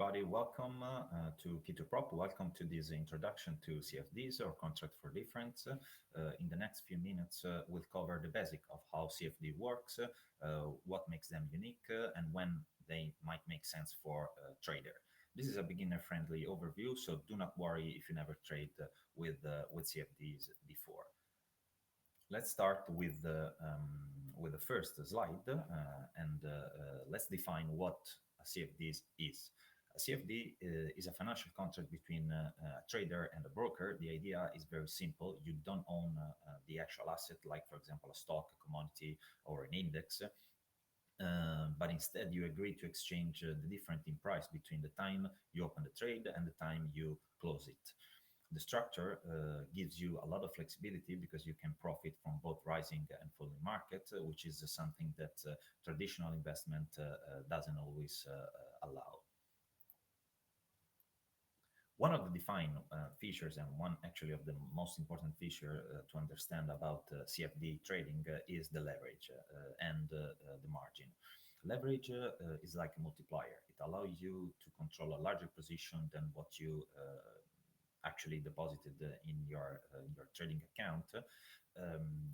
everybody. Welcome to Keto Prop. Welcome to this introduction to CFDs or contract for difference. In the next few minutes, we'll cover the basic of how CFD works, what makes them unique, and when they might make sense for a trader. This is a beginner-friendly overview, so do not worry if you never trade with CFDs before. Let's start with the first slide, and let's define what a CFD is. A CFD is a financial contract between a trader and a broker. The idea is very simple. You don't own the actual asset, like, for example, a stock, a commodity, or an index. But instead, you agree to exchange the difference in price between the time you open the trade and the time you close it. The structure gives you a lot of flexibility because you can profit from both rising and falling market, which is something that traditional investment doesn't always allow. One of the defined features, and one actually of the most important feature to understand about CFD trading is the leverage and the margin. Leverage is like a multiplier. It allows you to control a larger position than what you actually deposited in your trading account,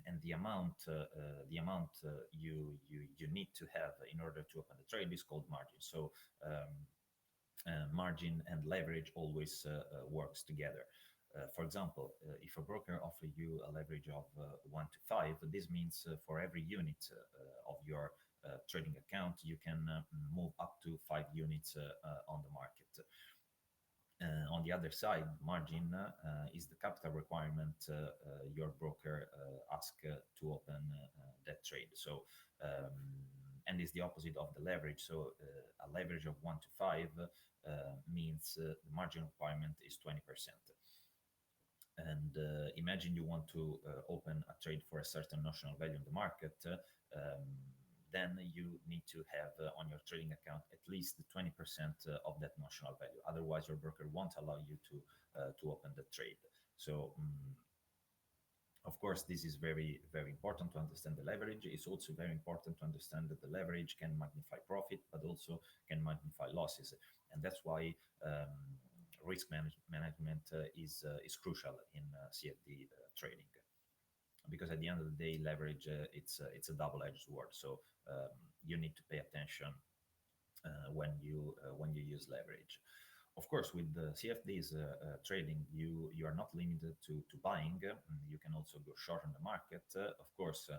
and the amount you need to have in order to open the trade is called margin. So margin and leverage always works together. For example, if a broker offers you a leverage of 1 to 5, this means for every unit of your trading account, you can move up to 5 units on the market. On the other side, margin is the capital requirement your broker asks to open that trade. So, and is the opposite of the leverage. So, a leverage of 1 to 5 means the margin requirement is 20%. And imagine you want to open a trade for a certain notional value in the market. Then you need to have on your trading account at least 20% of that notional value. Otherwise, your broker won't allow you to open the trade. So, of course, this is very, very important to understand the leverage. It's also very important to understand that the leverage can magnify profit, but also can magnify losses. And that's why risk management is crucial in CFD trading. Because at the end of the day, leverage it's a double-edged sword. So you need to pay attention when you use leverage. Of course, with the CFDs trading, you are not limited to buying. You can also go short on the market. Of course,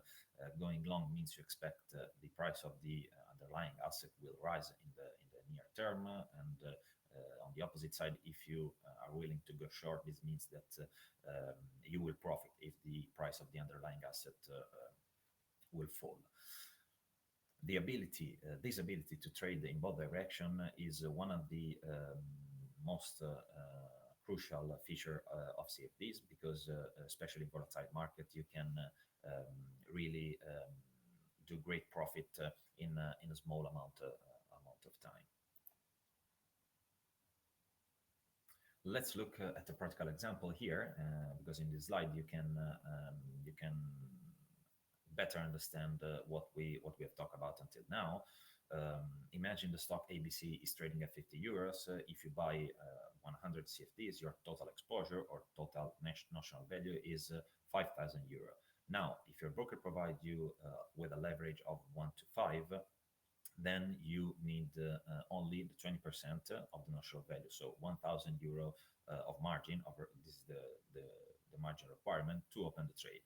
going long means you expect the price of the underlying asset will rise in the near term, and on the opposite side, if you are willing to go short, this means that you will profit if the price of the underlying asset will fall. This ability to trade in both directions is one of the most crucial feature of CFDs, because especially in volatile market, you can really do great profit in a small amount of time. Let's look at a practical example here, because in this slide you can better understand what we have talked about until now. Imagine the stock ABC is trading at 50 euros. If you buy 100 CFDs, your total exposure or total notional value is 5,000 euro. Now, if your broker provides you with a leverage of 1 to 5, then you need only the 20% of the notional value. So 1,000 euro of margin. This is the margin requirement to open the trade.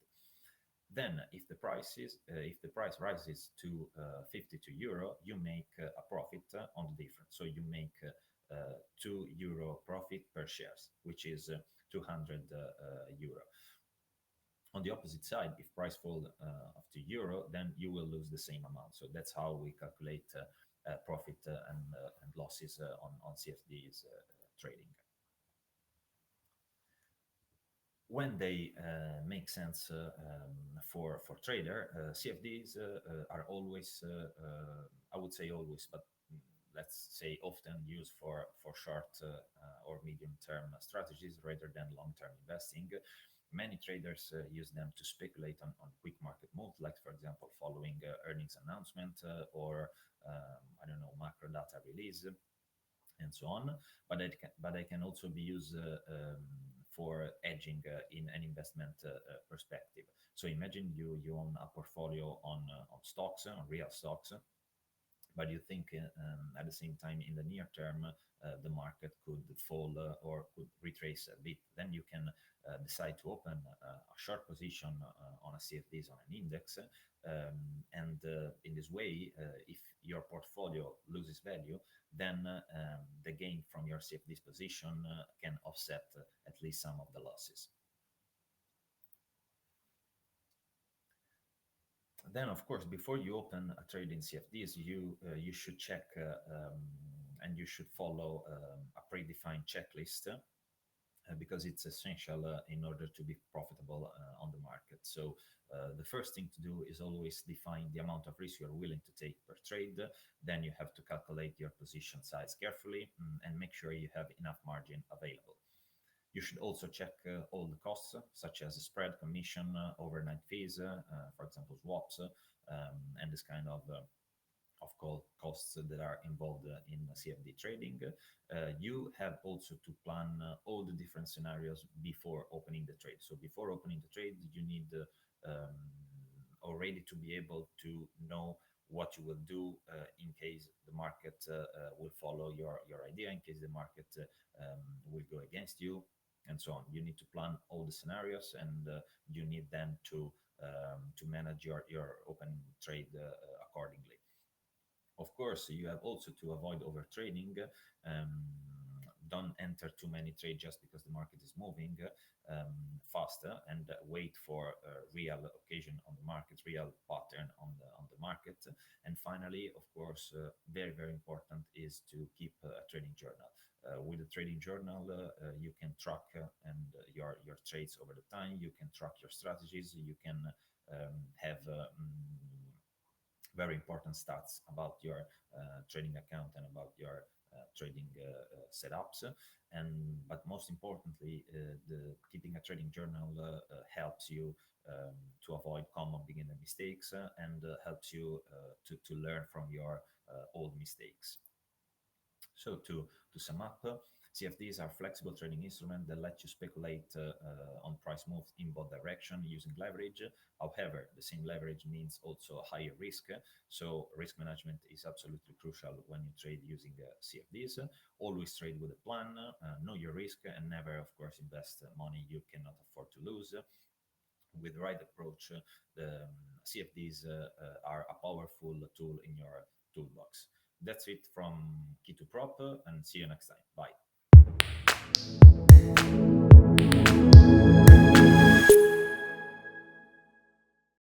Then, if the price rises to 52 euro, you make a profit on the difference. So you make 2 euro profit per shares, which is 200 euro. On the opposite side, if price falls of 2 euro, then you will lose the same amount. So that's how we calculate profit and losses on CFDs trading. When they make sense for trader, CFDs are always, I would say always, but let's say often used for short or medium-term strategies rather than long-term investing. Many traders use them to speculate on quick market moves, like, for example, following earnings announcement or, I don't know, macro data release. and so on. But I can also be used for hedging in an investment perspective. So imagine you own a portfolio on stocks, on real stocks, but you think at the same time in the near term the market could fall or could retrace a bit. Then you can decide to open a short position on a CFDs on an index, and in this way, if your portfolio loses value, then the gain from your CFDs position can offset at least some of the losses. Then, of course, before you open a trade in CFDs, you should check and you should follow a predefined checklist because it's essential in order to be profitable on the market. So the first thing to do is always define the amount of risk you're willing to take per trade. Then you have to calculate your position size carefully and make sure you have enough margin available. You should also check all the costs, such as spread, commission, overnight fees, for example, swaps, and this kind of costs that are involved in CFD trading. You have also to plan all the different scenarios before opening the trade. So before opening the trade, you need already to be able to know what you will do in case the market will follow your idea, in case the market will go against you, and so on. You need to plan all the scenarios, and you need then to manage your open trade accordingly. Of course, you have also to avoid over trading. Don't enter too many trades just because the market is moving faster, and wait for a real occasion on the market, real pattern on the market. And finally, of course, very important is to keep a trading journal. With a trading journal, you can track your trades over the time. You can track your strategies. You can have very important stats about your trading account and about your trading setups. But most importantly, the keeping a trading journal helps you to avoid common beginner mistakes and helps you to learn from your old mistakes. So to sum up, CFDs are flexible trading instruments that let you speculate on price moves in both directions using leverage. However, the same leverage means also higher risk. So risk management is absolutely crucial when you trade using CFDs. Always trade with a plan, know your risk, and never, of course, invest money you cannot afford to lose. With the right approach, the CFDs are a powerful tool in your toolbox. That's it from Key to Prop, and see you next time. Bye.